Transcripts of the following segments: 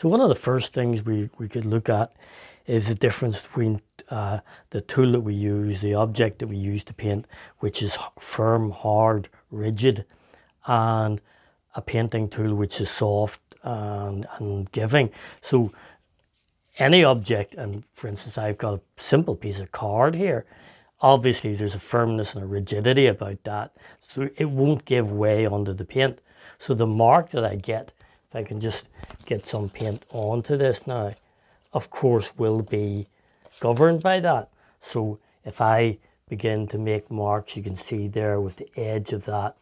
So one of the first things we could look at is the difference between the tool that we use, the object that we use to paint, which is firm, hard, rigid, and a painting tool which is soft and giving. So any object, and for instance, I've got a simple piece of card here. Obviously, there's a firmness and a rigidity about that, so it won't give way under the paint. So the mark that I get, if I can just get some paint onto this now, of course, will be governed by that. So if I begin to make marks, you can see there with the edge of that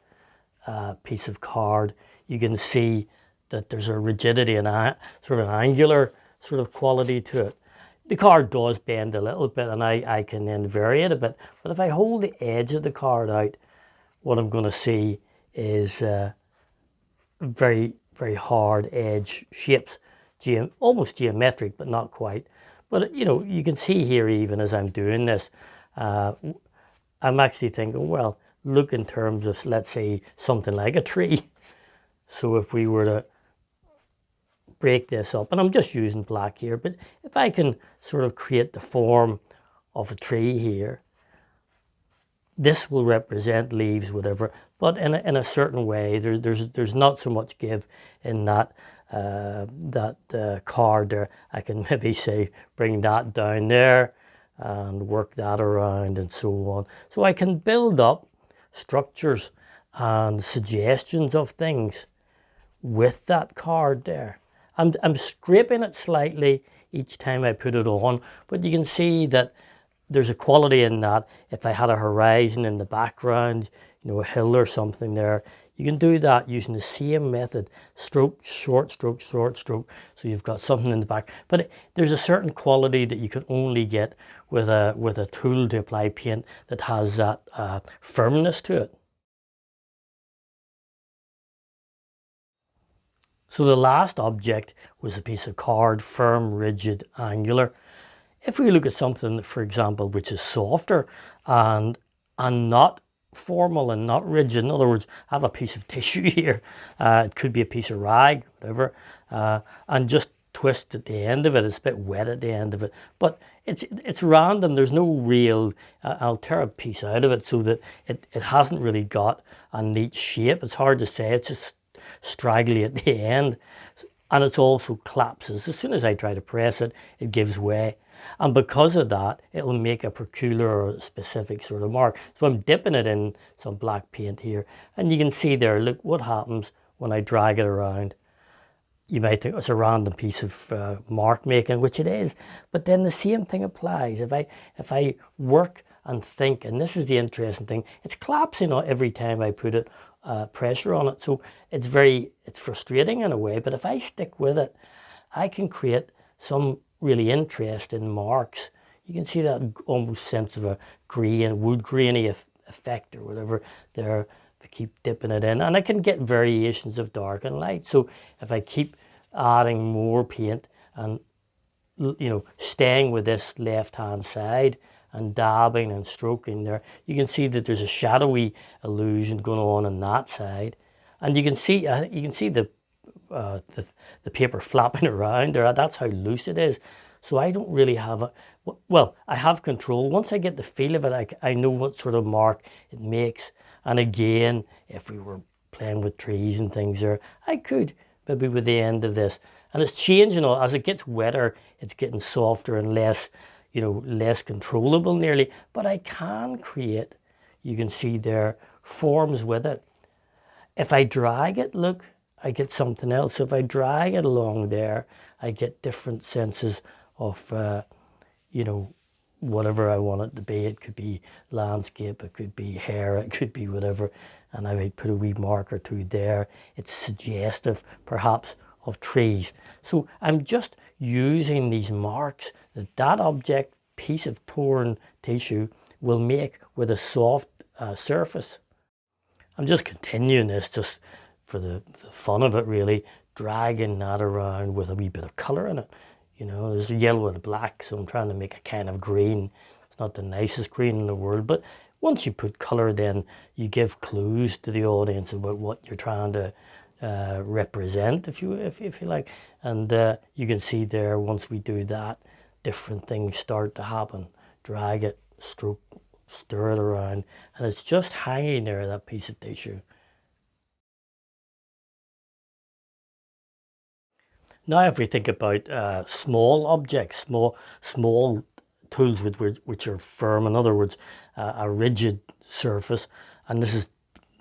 piece of card, you can see that there's a rigidity and sort of an angular sort of quality to it. The card does bend a little bit, and I can then vary it a bit. But if I hold the edge of the card out, what I'm going to see is very, very hard edge shapes, almost geometric, but not quite. But you know, you can see here, even as I'm doing this, I'm actually thinking, well, look in terms of, let's say, something like a tree. So if we were to break this up, and I'm just using black here, but if I can sort of create the form of a tree here, this will represent leaves, whatever, but in a certain way. There's not so much give in that card there. I can maybe say bring that down there and work that around and so on. So I can build up structures and suggestions of things with that card there. I'm scraping it slightly each time I put it on, but you can see that there's a quality in that. If I had a horizon in the background, you know, a hill or something there, you can do that using the same method. Stroke, short stroke, short stroke. So you've got something in the back. But there's a certain quality that you can only get with a tool to apply paint that has that firmness to it. So the last object was a piece of card, firm, rigid, angular. If we look at something, for example, which is softer and not formal and not rigid, in other words, I have a piece of tissue here, it could be a piece of rag, whatever, and just twist at the end of it. It's a bit wet at the end of it, but it's random. There's no real, I'll tear a piece out of it so that it hasn't really got a neat shape. It's hard to say, it's just straggly at the end, and it also collapses. As soon as I try to press it, it gives way. And because of that, it'll make a peculiar or specific sort of mark. So I'm dipping it in some black paint here, and you can see there, look what happens when I drag it around. You might think it's a random piece of mark making, which it is, but then the same thing applies. If I work and think, and this is the interesting thing, it's collapsing every time I put it pressure on it. So it's frustrating in a way, but if I stick with it, I can create some really interesting marks. You can see that almost sense of a green, wood grainy effect or whatever there. If I keep dipping it in, and I can get variations of dark and light. So if I keep adding more paint and, you know, staying with this left hand side and dabbing and stroking there, you can see that there's a shadowy illusion going on that side, and you can see the paper flapping around there. That's how loose it is. So I don't really have I have control. Once I get the feel of it, I know what sort of mark it makes. And again, if we were playing with trees and things there, I could maybe with the end of this, and it's changing as it gets wetter, it's getting softer and less, you know, less controllable nearly, but I can create, you can see there, forms with it. If I drag it, look, I get something else. So if I drag it along there, I get different senses of, you know, whatever I want it to be. It could be landscape, it could be hair, it could be whatever. And I put a wee mark or two there. It's suggestive, perhaps, of trees. So I'm just using these marks that object, piece of torn tissue, will make with a soft surface. I'm just continuing this just for the fun of it, really, dragging that around with a wee bit of colour in it. You know, there's yellow and black, so I'm trying to make a kind of green. It's not the nicest green in the world, but once you put colour, then you give clues to the audience about what you're trying to represent, if you like. And you can see there, once we do that, different things start to happen. Drag it, stroke, stir it around, and it's just hanging there, that piece of tissue. Now, if we think about small objects, small tools which are firm, in other words, a rigid surface, and this is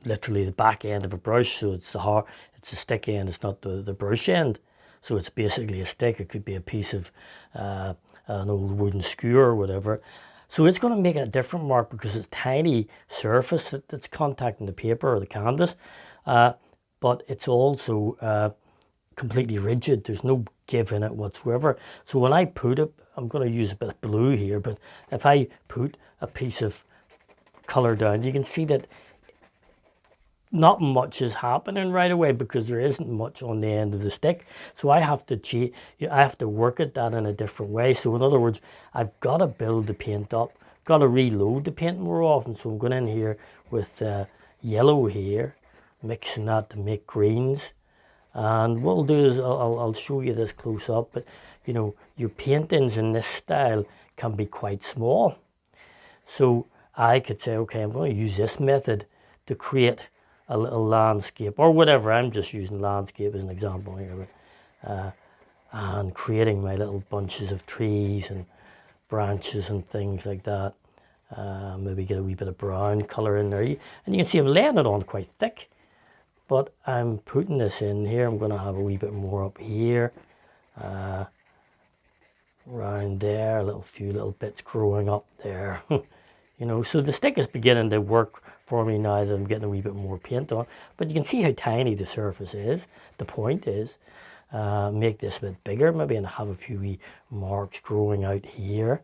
literally the back end of a brush, so it's the stick end, it's not the brush end. So it's basically a stick. It could be a piece of an old wooden skewer or whatever. So it's going to make a different mark because it's tiny surface that's contacting the paper or the canvas, but it's also completely rigid. There's no give in it whatsoever. So when I put it, I'm going to use a bit of blue here, but if I put a piece of color down, you can see that not much is happening right away because there isn't much on the end of the stick. So I have to work at that in a different way. So in other words, I've got to build the paint up, got to reload the paint more often. So I'm going in here with yellow here, mixing that to make greens. And what I'll do is I'll show you this close up, but you know, your paintings in this style can be quite small. So I could say, okay, I'm going to use this method to create a little landscape or whatever. I'm just using landscape as an example here, and creating my little bunches of trees and branches and things like that. Maybe get a wee bit of brown color in there, and you can see I'm laying it on quite thick. But I'm putting this in here. I'm going to have a wee bit more up here, around there, a few little bits growing up there. You know, so the stick is beginning to work for me now that I'm getting a wee bit more paint on. But you can see how tiny the surface is. The point is, make this a bit bigger maybe, and have a few wee marks growing out here.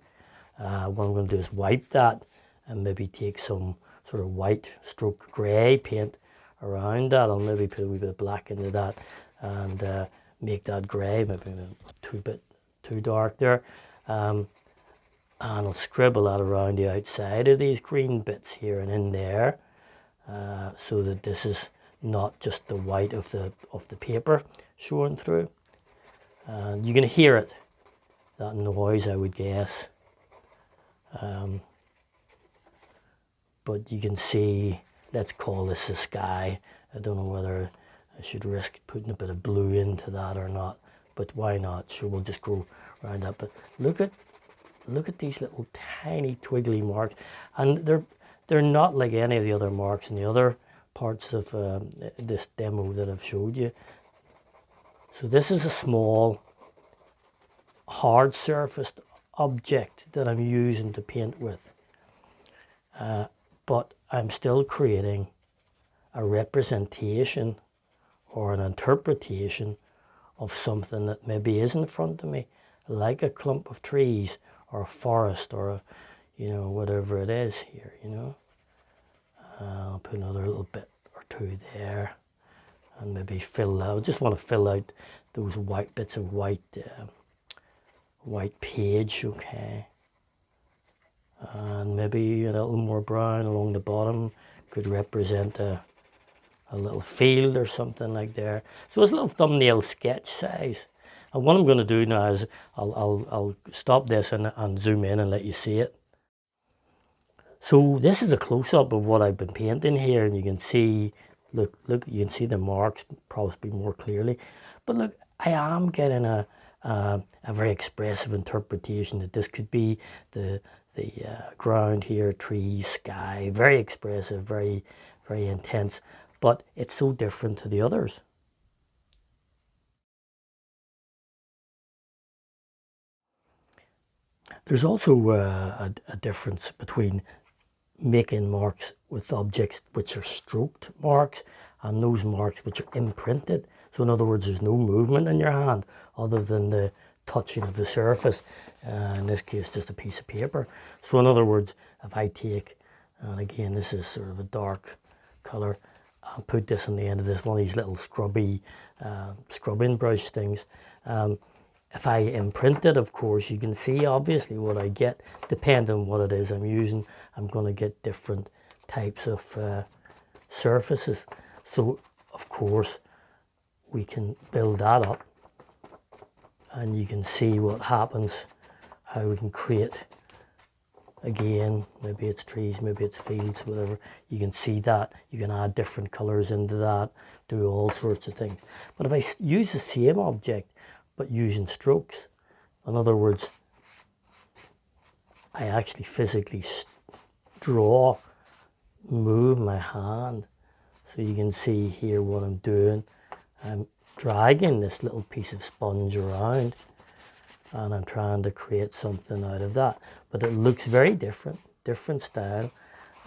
What I'm going to do is wipe that and maybe take some sort of white stroke grey paint around that. I'll maybe put a wee bit of black into that and make that grey, maybe a bit too dark there. And I'll scribble that around the outside of these green bits here and in there, so that this is not just the white of the paper showing through. And you can hear it, that noise, I would guess. But you can see, let's call this the sky. I don't know whether I should risk putting a bit of blue into that or not, but why not? Sure, we'll just go around that. But look at these little tiny twiggly marks, and they're not like any of the other marks in the other parts of this demo that I've showed you. So this is a small, hard surfaced object that I'm using to paint with, but I'm still creating a representation or an interpretation of something that maybe is in front of me, like a clump of trees or a forest or you know, whatever it is here, you know. I'll put another little bit or two there, and maybe fill out. I just want to fill out those white bits of white page, okay. And maybe a little more brown along the bottom could represent a little field or something like there. So it's a little thumbnail sketch size. And what I'm going to do now is I'll stop this and zoom in and let you see it. So this is a close-up of what I've been painting here, and you can see, look, you can see the marks probably more clearly. But look, I am getting a very expressive interpretation that this could be the ground here, trees, sky, very expressive, very, very intense, but it's so different to the others. There's also a difference between making marks with objects which are stroked marks and those marks which are imprinted. So in other words, there's no movement in your hand other than the touching of the surface, in this case just a piece of paper. So in other words, if I take, and again this is sort of a dark color, I'll put this on the end of this one of these little scrubbing brush things. If I imprint it, of course, you can see obviously what I get. Depending on what it is I'm using, I'm going to get different types of surfaces. So, of course, we can build that up, and you can see what happens, how we can create, again, maybe it's trees, maybe it's fields, whatever. You can see that. You can add different colors into that, do all sorts of things. But if I use the same object, but using strokes, in other words, I actually physically draw, move my hand. So you can see here what I'm doing. I'm dragging this little piece of sponge around, and I'm trying to create something out of that. But it looks very different, different style.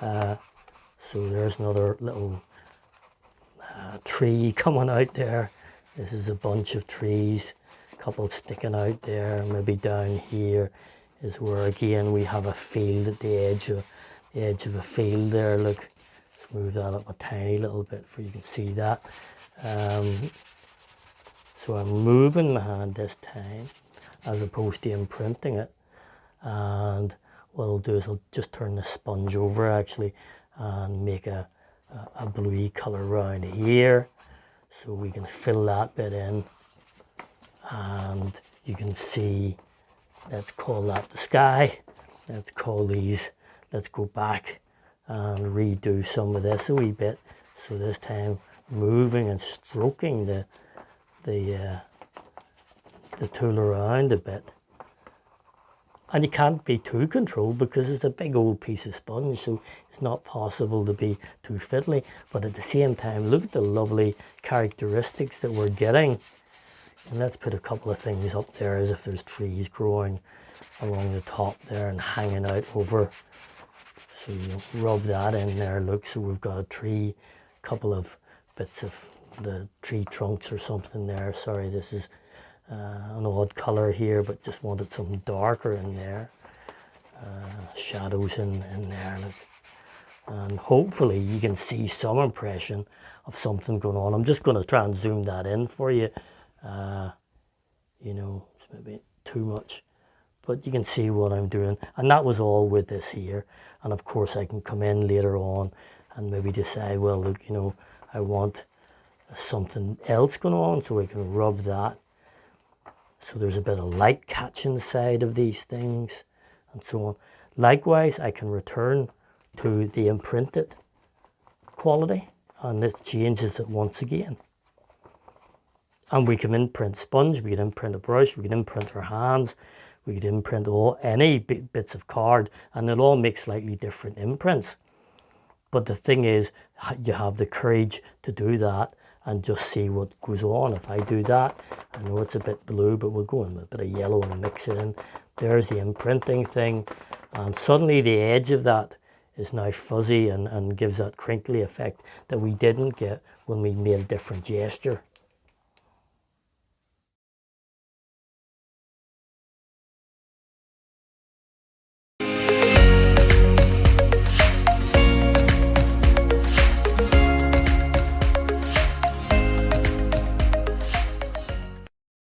So there's another little tree coming out there. This is a bunch of trees, a couple sticking out there. Maybe down here is where again we have a field at the edge of a field there. Look, let's move that up a tiny little bit so you can see that. So I'm moving my hand this time as opposed to imprinting it. And what I'll do is I'll just turn the sponge over actually and make a bluey color around here, so we can fill that bit in. And you can see, let's call that the sky. Let's call these, let's go back and redo some of this a wee bit. So this time moving and stroking the tool around a bit. And you can't be too controlled because it's a big old piece of sponge, so it's not possible to be too fiddly. But at the same time, look at the lovely characteristics that we're getting. And let's put a couple of things up there as if there's trees growing along the top there and hanging out over. So you rub that in there, look, so we've got a tree, a couple of bits of the tree trunks or something there. Sorry, this is an odd color here, but just wanted something darker in there. Shadows in there, look. And hopefully you can see some impression of something going on. I'm just going to try and zoom that in for you. You know, it's maybe too much, but you can see what I'm doing. And that was all with this here. And of course I can come in later on and maybe decide, well, look, you know, I want something else going on, so I can rub that. So there's a bit of light catching the side of these things and so on. Likewise, I can return to the imprinted quality, and this changes it once again. And we can imprint sponge, we can imprint a brush, we can imprint our hands, we can imprint any bits of card, and it'll all make slightly different imprints. But the thing is, you have the courage to do that and just see what goes on. If I do that, I know it's a bit blue, but we'll go in with a bit of yellow and mix it in. There's the imprinting thing, and suddenly the edge of that is now fuzzy and gives that crinkly effect that we didn't get when we made a different gesture.